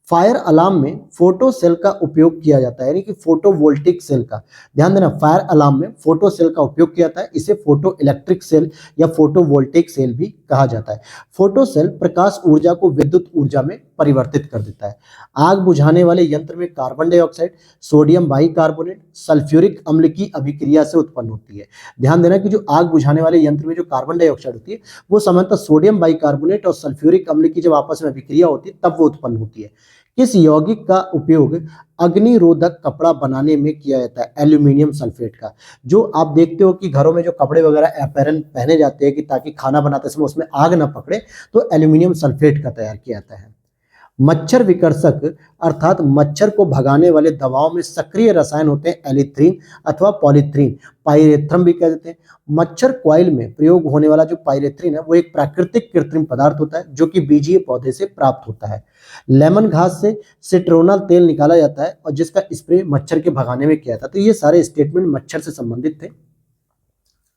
फायर अलार्म में फोटो सेल का उपयोग किया जाता है, यानी कि फोटोवोल्टिक सेल का, ध्यान देना, फायर अलार्म में फोटो सेल का उपयोग किया जाता है। इसे फोटो इलेक्ट्रिक सेल या फोटोवोल्टिक सेल भी कहा जाता है। फोटो सेल प्रकाश ऊर्जा को विद्युत ऊर्जा में परिवर्तित कर देता है। आग बुझाने वाले यंत्र में carbon dioxide, sodium bicarbonate, sulphuric अम्ल की अभिक्रिया से उत्पन्न होती है। ध्यान देना कि जो आग बुझाने वाले यंत्र में जो कार्बन डाइऑक्साइड होती है वो सामान्यतः सोडियम बाइकार्बोनेट और सल्फ्यूरिक अम्ल की जब आपस में अभिक्रिया होती है तब वो उत्पन्न होती है। किस यौगिक का उपयोग अग्निरोधक कपड़ा बनाने में किया जाता है? एल्यूमिनियम सल्फेट का। जो आप देखते हो कि घरों में जो कपड़े वगैरह अपैरल पहने जाते हैं कि ताकि खाना बनाते समय उसमें आग ना पकड़े, तो एल्यूमिनियम सल्फेट का तैयार किया जाता है। मच्छर विकर्षक अर्थात मच्छर को भगाने वाले दवाओं में सक्रिय रसायन होते हैं एलिथ्रीन अथवा पॉलीथ्रीन, पाइरेथ्रम भी कह देते हैं। मच्छर कॉइल में प्रयोग होने वाला जो पाइरेथ्रीन है वो एक प्राकृतिक कृत्रिम पदार्थ होता है जो कि बीजीय पौधे से प्राप्त होता है। लेमन घास से सिट्रोनल तेल निकाला जाता है और जिसका स्प्रे मच्छर के भगाने में किया जाता है। तो ये सारे स्टेटमेंट मच्छर से संबंधित थे।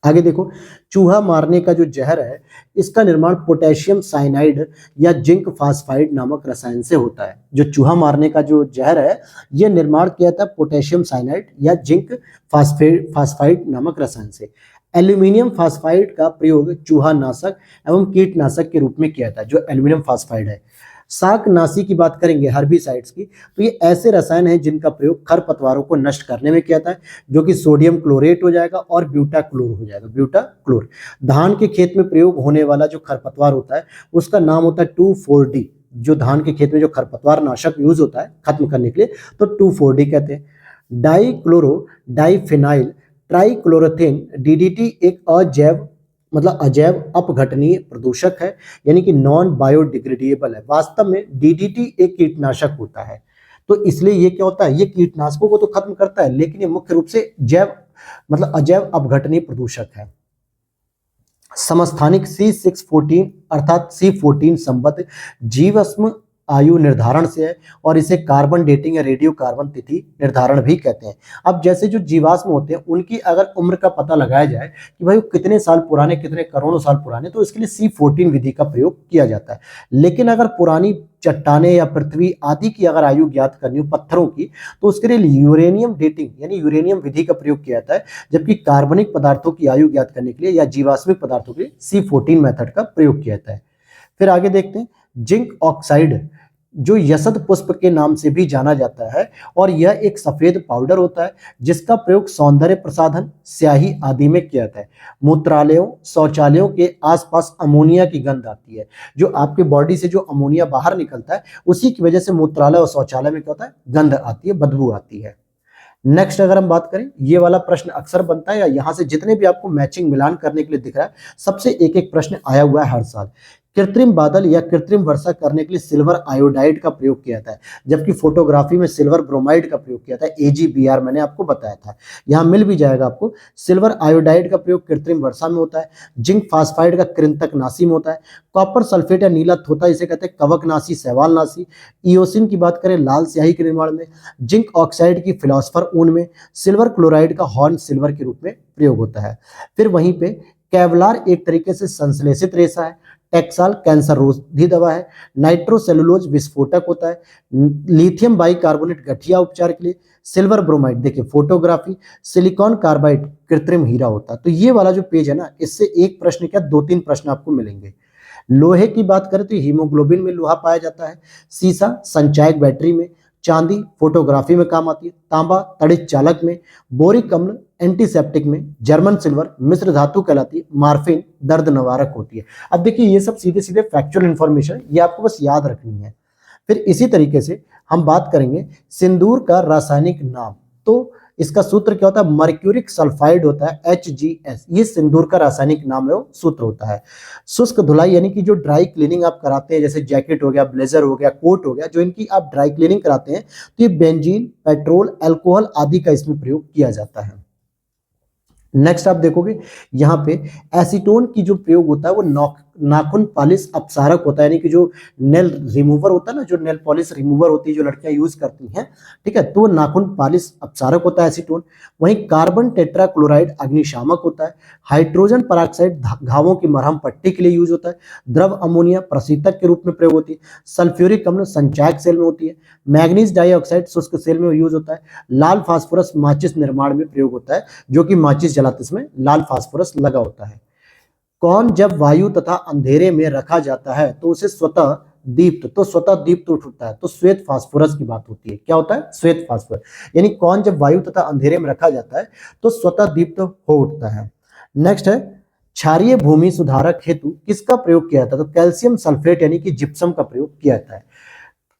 आगे देखो, चूहा मारने का जो जहर है इसका निर्माण पोटेशियम साइनाइड या जिंक फास्फाइड नामक रसायन से होता है। जो चूहा मारने का जो जहर है यह निर्माण किया था पोटेशियम साइनाइड या जिंक फास्फाइड नामक रसायन से। एल्यूमिनियम फास्फाइड का प्रयोग चूहा नाशक एवं कीटनाशक के रूप में किया था, जो एल्यूमिनियम फास्फाइड है। शाकनाशी की बात करेंगे, हर्बिसाइड्स की, तो ये ऐसे रसायन हैं जिनका प्रयोग खरपतवारों को नष्ट करने में किया जाता है, जो कि सोडियम क्लोरेट हो जाएगा और ब्यूटाक्लोर हो जाएगा, ब्यूटाक्लोर। धान के खेत में प्रयोग होने वाला जो खरपतवार होता है उसका नाम होता है 2,4-D। जो धान के खेत में जो खरपतवार नाशक यूज होता है खत्म करने के लिए, तो 2,4-D कहते हैं। डाइक्लोरो डाइफिनाइल ट्राइक्लोरोथेन डीडीटी एक अजैव अपघटनीय प्रदूषक है, यानी कि नॉन बायोडिग्रेडेबल है। वास्तव में डीडीटी एक कीटनाशक होता है, तो इसलिए ये क्या होता है, ये कीटनाशकों को तो खत्म करता है लेकिन ये मुख्य रूप से अजैव अपघटनीय प्रदूषक है। समस्थानिक C614 अर्थात C14 संबद्ध जीवाश्म आयु निर्धारण से है और इसे कार्बन डेटिंग या रेडियो कार्बन तिथि निर्धारण भी कहते हैं। अब जैसे जो जीवाश्म होते हैं उनकी अगर उम्र का पता लगाया जाए कि भाई वो कितने साल पुराने, कितने करोड़ों साल पुराने, तो इसके लिए C14 विधि का प्रयोग किया जाता है। लेकिन अगर पुरानी चट्टाने या पृथ्वी आदि की अगर आयु ज्ञात करनी हो, पत्थरों की, तो उसके लिए यूरेनियम डेटिंग यानी यूरेनियम विधि का प्रयोग किया जाता है। जबकि कार्बनिक पदार्थों की आयु ज्ञात करने के लिए या जीवाश्मिक पदार्थों के लिए C14 मेथड का प्रयोग किया जाता है। फिर आगे देखते हैं, जिंक ऑक्साइड जो यसद पुष्प के नाम से भी जाना जाता है, और यह एक सफेद पाउडर होता है जिसका प्रयोग सौंदर्य प्रसाधन, स्याही आदि में किया जाता है। मूत्रालयों, शौचालयों के आसपास अमोनिया की गंध आती है। जो आपके बॉडी से जो अमोनिया बाहर निकलता है, उसी की वजह से मूत्रालय और शौचालय में क्या होता है, गंध आती है, बदबू आती है। नेक्स्ट अगर हम बात करें, ये वाला प्रश्न अक्सर बनता है, या यहां से जितने भी आपको मैचिंग मिलान करने के लिए दिख रहा है, सबसे एक एक प्रश्न आया हुआ है हर साल। कृत्रिम बादल या कृत्रिम वर्षा करने के लिए सिल्वर आयोडाइड का प्रयोग किया जाता है, जबकि फोटोग्राफी में सिल्वर ब्रोमाइड का प्रयोग किया जाता है। AgBr मैंने आपको बताया था, यहाँ मिल भी जाएगा आपको। सिल्वर आयोडाइड का प्रयोग कृत्रिम वर्षा में होता है। जिंक फास्फाइड का कृंतकनाशी में होता है। कॉपर सल्फेट या नीला थोथा इसे कहते हैं कवकनाशी, शैवालनाशी। इओसिन की बात करें लाल स्याही के निर्माण में। जिंक ऑक्साइड की फिलॉसफर ऊन में। सिल्वर क्लोराइड का हॉर्न सिल्वर के रूप में प्रयोग होता है। फिर वहीं पे केवलार एक तरीके से संश्लेषित रेशा है। टेक्साल कैंसर रोधी दवा है। नाइट्रोसेलुलोज विस्फोटक होता है। लिथियम बाइकार्बोनेट गठिया उपचार के लिए। सिल्वर ब्रोमाइड देखिए फोटोग्राफी। सिलिकॉन कार्बाइड कृत्रिम हीरा होता है। तो ये वाला जो पेज है ना, इससे एक प्रश्न क्या, 2-3 प्रश्न आपको मिलेंगे। लोहे की बात करें तो हीमोग्लोबिन में लोहा पाया जाता है। सीसा संचायक बैटरी में। चांदी फोटोग्राफी में काम आती है। तांबा तड़ित चालक में। बोरिक अम्ल एंटीसेप्टिक में। जर्मन सिल्वर मिश्र धातु कहलाती है। मार्फिन दर्द निवारक होती है। अब देखिए ये सब सीधे सीधे फैक्चुअल इंफॉर्मेशन, ये आपको बस याद रखनी है। फिर इसी तरीके से हम बात करेंगे सिंदूर का रासायनिक नाम। तो इसका सूत्र क्या होता है, मर्क्यूरिक सल्फाइड होता है, HGS। ये सिंदूर का रासायनिक नाम है, वो सूत्र होता है। शुष्क धुलाई यानी कि जो ड्राई क्लीनिंग आप कराते हैं, जैसे जैकेट हो गया, ब्लेजर हो गया, कोट हो गया, जो इनकी आप ड्राई क्लीनिंग कराते हैं, तो ये बेंजीन, पेट्रोल, अल्कोहल आदि का इसमें प्रयोग किया जाता है। नेक्स्ट आप देखोगे यहाँ पे एसीटोन की जो प्रयोग होता है वो नाखून पॉलिश अपसारक होता है, यानी कि जो नेल रिमूवर होता है ना, जो नेल पॉलिश रिमूवर होती है जो लड़कियां यूज करती हैं, ठीक है, तो वो नाखून पॉलिश अपसारक होता है एसीटोन। वहीं कार्बन टेट्राक्लोराइड अग्निशामक होता है। हाइड्रोजन पेरोक्साइड घावों की मरहम पट्टी के लिए यूज होता है। द्रव अमोनिया प्रशीतक के रूप में प्रयोग होती है। सल्फ्यूरिक अम्ल संचायक सेल में होती है। मैग्नीज डाइऑक्साइड शुष्क सेल में यूज होता है। लाल फास्फोरस माचिस निर्माण में प्रयोग होता है, जो कि माचिस जलाते इसमें लाल फास्फोरस लगा होता है। कौन जब वायु तथा अंधेरे में रखा जाता है तो उसे स्वतः दीप्त, तो स्वतः दीप्त उठता है, तो श्वेत फास्फोरस की बात होती है। क्या होता है, श्वेत फास्फोरस। यानी कौन जब वायु तथा अंधेरे में रखा जाता है तो स्वतः दीप्त हो उठता है। नेक्स्ट है क्षारीय भूमि सुधारक हेतु किसका प्रयोग किया जाता है, तो कैल्शियम सल्फेट यानी कि जिप्सम का प्रयोग किया जाता है।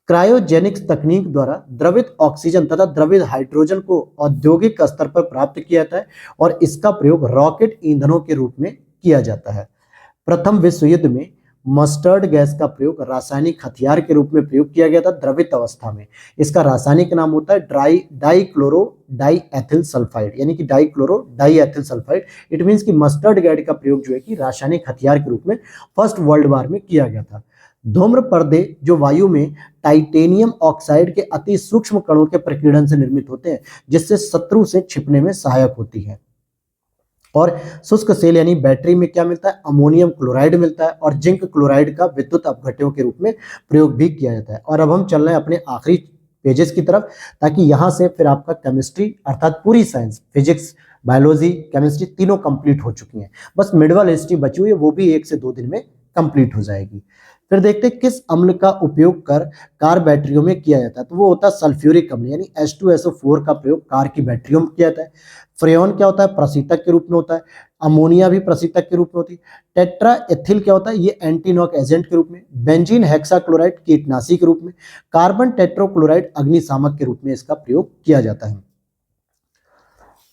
क्रायोजेनिक्स तकनीक द्वारा द्रवित ऑक्सीजन तथा द्रवित हाइड्रोजन को औद्योगिक स्तर पर प्राप्त किया जाता है, और इसका प्रयोग रॉकेट ईंधनों के रूप में किया जाता है। प्रथम विश्व युद्ध में मस्टर्ड गैस का प्रयोग रासायनिक हथियार के रूप में प्रयोग किया गया था द्रवित अवस्था में। इसका रासायनिक नाम होता है डाइक्लोरो डाइएथिल सल्फाइड, यानी कि dichloro diethyl sulphide. It means कि मस्टर्ड गैस का प्रयोग जो है कि रासायनिक हथियार के रूप में फर्स्ट वर्ल्ड वॉर में किया गया था। धूम्र पर्दे जो वायु में टाइटेनियम ऑक्साइड के अति सूक्ष्म कणों के प्रकीर्णन से निर्मित होते हैं, जिससे शत्रु से छिपने में सहायक होती है। और शुष्क सेल यानी बैटरी में क्या मिलता है, अमोनियम क्लोराइड मिलता है, और जिंक क्लोराइड का विद्युत अपघट्यों के रूप में प्रयोग भी किया जाता है। और अब हम चल रहे हैं अपने आखिरी पेजेस की तरफ, ताकि यहाँ से फिर आपका केमिस्ट्री अर्थात पूरी साइंस, फिजिक्स, बायोलॉजी, केमिस्ट्री तीनों कंप्लीट हो चुकी हैं। बस मिडवल हिस्ट्री बची हुई है, वो भी 1 से 2 दिन में कंप्लीट हो जाएगी। फिर देखते हैं किस अम्ल का उपयोग कर कार बैटरियों में किया जाता है, तो वो होता है सल्फ्यूरिक अम्ल, यानी H2SO4 का प्रयोग कार की बैटरियों में किया जाता है। फ्रेयॉन क्या होता है, प्रशीतक के रूप में होता है। अमोनिया भी प्रशीतक के रूप में होती है। टेट्रा एथिल क्या होता है, ये एंटी नॉक एजेंट के रूप में। बेंजीन हेक्साक्लोराइड कीटनाशी के रूप में। कार्बन टेट्रोक्लोराइड अग्निशामक के रूप में इसका प्रयोग किया जाता है।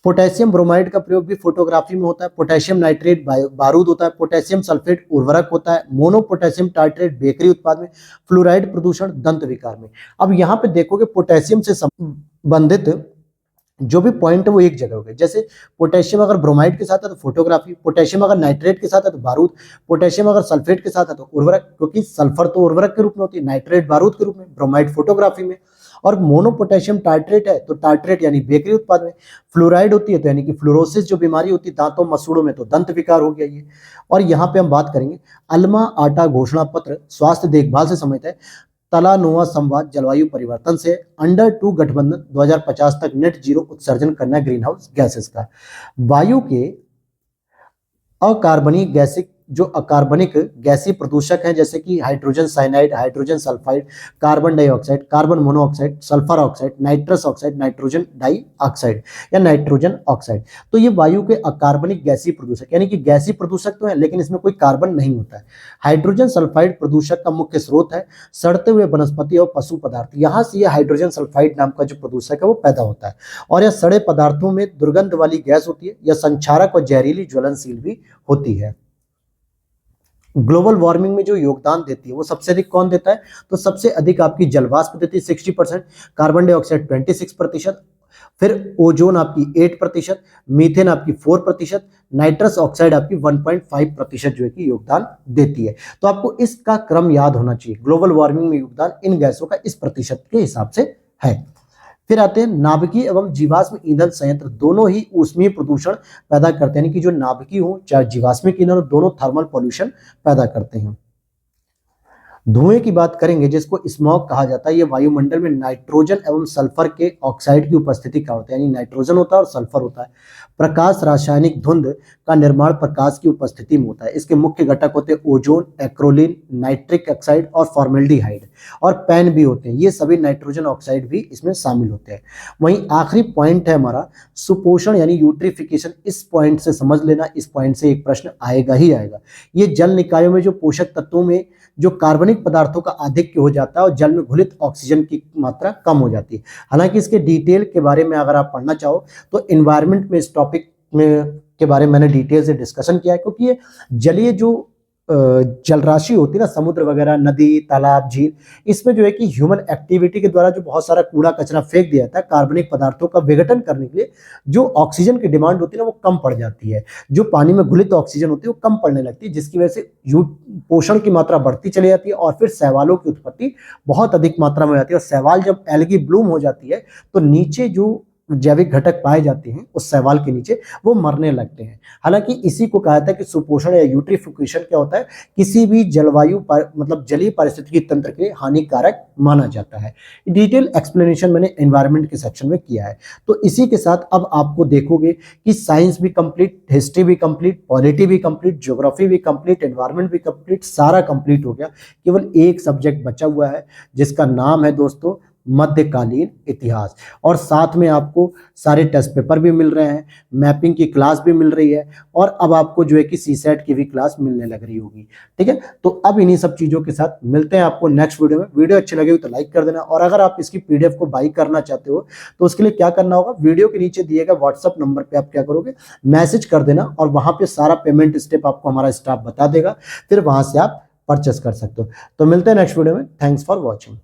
पोटेशियम ब्रोमाइड का प्रयोग भी फोटोग्राफी में होता है। पोटेशियम नाइट्रेट बारूद होता है। पोटेशियम सल्फेट उर्वरक होता है। मोनो पोटेशियम टाइट्रेट बेकरी उत्पाद में। फ्लोराइड प्रदूषण दंत विकार में। अब यहाँ पे देखोगे पोटेशियम से संबंधित जो भी पॉइंट है वो एक जगह हो गए। जैसे पोटेशियम अगर ब्रोमाइड के साथ है तो फोटोग्राफी, पोटेशियम अगर नाइट्रेट के साथ है तो बारूद, पोटेशियम अगर सल्फेट के साथ है तो उर्वरक, क्योंकि सल्फर तो उर्वरक के रूप में होती है, नाइट्रेट बारूद के रूप में, ब्रोमाइड फोटोग्राफी में। और मोनो पोटेशियम टाइट्रेट है तो टाइट्रेट यानी बेकरी उत्पाद में। फ्लोराइड होती है तो यानी कि फ्लोरोसिस जो बीमारी होती है दांतों मसूड़ों में, तो दंत विकार हो गया ये। और यहाँ पे हम बात करेंगे अल्मा आटा घोषणा पत्र स्वास्थ्य देखभाल से संबंधित है। तलानुआ संवाद जलवायु परिवर्तन से। अंडर 2 गठबंधन 2050 तक नेट जीरो उत्सर्जन करना ग्रीन हाउस गैसेस का। वायु के अकार्बनिक जो अकार्बनिक गैसीय प्रदूषक हैं जैसे कि hydrogen cyanide, hydrogen sulphide, carbon dioxide, carbon monoxide, sulphur oxide, nitrous oxide, nitrogen dioxide या नाइट्रोजन ऑक्साइड, तो ये वायु के अकार्बनिक गैसीय प्रदूषक यानी कि गैसीय प्रदूषक तो है लेकिन इसमें कोई कार्बन नहीं होता है। हाइड्रोजन सल्फाइड प्रदूषक का मुख्य स्रोत है सड़ते हुए वनस्पति और पशु पदार्थ, यहाँ से यह हाइड्रोजन सल्फाइड नाम का जो प्रदूषक है वो पैदा होता है और यह सड़े पदार्थों में दुर्गंध वाली गैस होती है, यह संक्षारक और जहरीली ज्वलनशील भी होती है। ग्लोबल वार्मिंग में जो योगदान देती है वो सबसे अधिक कौन देता है, तो सबसे अधिक आपकी जलवाष्प देती है 60%, कार्बन डाइऑक्साइड 26%, फिर ओजोन आपकी 8%, मीथेन आपकी 4%, नाइट्रस ऑक्साइड आपकी 1.5% जो है कि योगदान देती है। तो आपको इसका क्रम याद होना चाहिए, ग्लोबल वार्मिंग में योगदान इन गैसों का इस प्रतिशत के हिसाब से है। फिर आते हैं नाभिकीय एवं जीवाश्म ईंधन संयंत्र, दोनों ही ऊष्मीय प्रदूषण पैदा करते हैं, यानी कि जो नाभिकीय हो चाहे जीवाश्मिक ईंधन हो, दोनों थर्मल पॉल्यूशन पैदा करते हैं। धुएं की बात करेंगे जिसको स्मॉग कहा जाता है, ये वायुमंडल में नाइट्रोजन एवं सल्फर के ऑक्साइड की उपस्थिति का होता है, यानी नाइट्रोजन होता है और सल्फर होता है। प्रकाश रासायनिक धुंध का निर्माण प्रकाश की उपस्थिति में होता है। इसके मुख्य घटक होते हैं ओजोन, एक्रोलीन, नाइट्रिक ऑक्साइड और फॉर्मेल्डिहाइड, और पैन भी होते हैं, ये सभी नाइट्रोजन ऑक्साइड भी इसमें शामिल होते हैं। वहीं आखिरी पॉइंट है हमारा सुपोषण यानी यूट्रिफिकेशन, इस पॉइंट से समझ लेना, इस पॉइंट से एक प्रश्न आएगा ही आएगा। ये जल निकायों में जो पोषक तत्वों में जो कार्बनिक पदार्थों का आधिक्य हो जाता है और जल में घुलित ऑक्सीजन की मात्रा कम हो जाती है। हालांकि इसके डिटेल के बारे में अगर आप पढ़ना चाहो तो एनवायरनमेंट में इस टॉपिक में के बारे में मैंने डिटेल से डिस्कशन किया है, क्योंकि ये जलीय जो जल राशि होती है ना, समुद्र वगैरह, नदी, तालाब, झील, इसमें जो है कि ह्यूमन एक्टिविटी के द्वारा जो बहुत सारा कूड़ा कचरा फेंक दिया जाता है, कार्बनिक पदार्थों का विघटन करने के लिए जो ऑक्सीजन की डिमांड होती है ना वो कम पड़ जाती है, जो पानी में घुलित ऑक्सीजन होती है वो कम पड़ने लगती है, जिसकी वजह से पोषण की मात्रा बढ़ती चली जाती है और फिर शैवालों की उत्पत्ति बहुत अधिक मात्रा में हो जाती है। और शैवाल जब एल्गी ब्लूम हो जाती है तो नीचे जो जैविक घटक पाए जाते हैं उस शैवाल के नीचे वो मरने लगते हैं। हालांकि इसी को कहा जाता है कि सुपोषण या यूट्रिफिकेशन क्या होता है, किसी भी जलवायु मतलब जलीय पारिस्थितिकी तंत्र के लिए हानिकारक माना जाता है। डिटेल एक्सप्लेनेशन मैंने एनवायरनमेंट के सेक्शन में किया है। तो इसी के साथ अब आपको देखोगे कि साइंस भी कंप्लीट, हिस्ट्री भी कंप्लीट, पॉलिटी भी कंप्लीट, ज्योग्राफी भी कंप्लीट, एनवायरनमेंट भी कंप्लीट, सारा कंप्लीट हो गया। केवल एक सब्जेक्ट बचा हुआ है जिसका नाम है दोस्तों मध्यकालीन इतिहास, और साथ में आपको सारे टेस्ट पेपर भी मिल रहे हैं, मैपिंग की क्लास भी मिल रही है, और अब आपको जो है कि सीसेट की भी क्लास मिलने लग रही होगी। ठीक है, तो अब इन्हीं सब चीजों के साथ मिलते हैं आपको नेक्स्ट वीडियो में। वीडियो अच्छी लगी हो तो लाइक कर देना, और अगर आप इसकी पीडीएफ को बाई करना चाहते हो तो उसके लिए क्या करना होगा, वीडियो के नीचे दिए गए व्हाट्सअप नंबर पे आप क्या करोगे, मैसेज कर देना, और वहां पे सारा पेमेंट स्टेप आपको हमारा स्टाफ बता देगा, फिर वहां से आप परचेस कर सकते हो। तो मिलते हैं नेक्स्ट वीडियो में। Thanks for watching.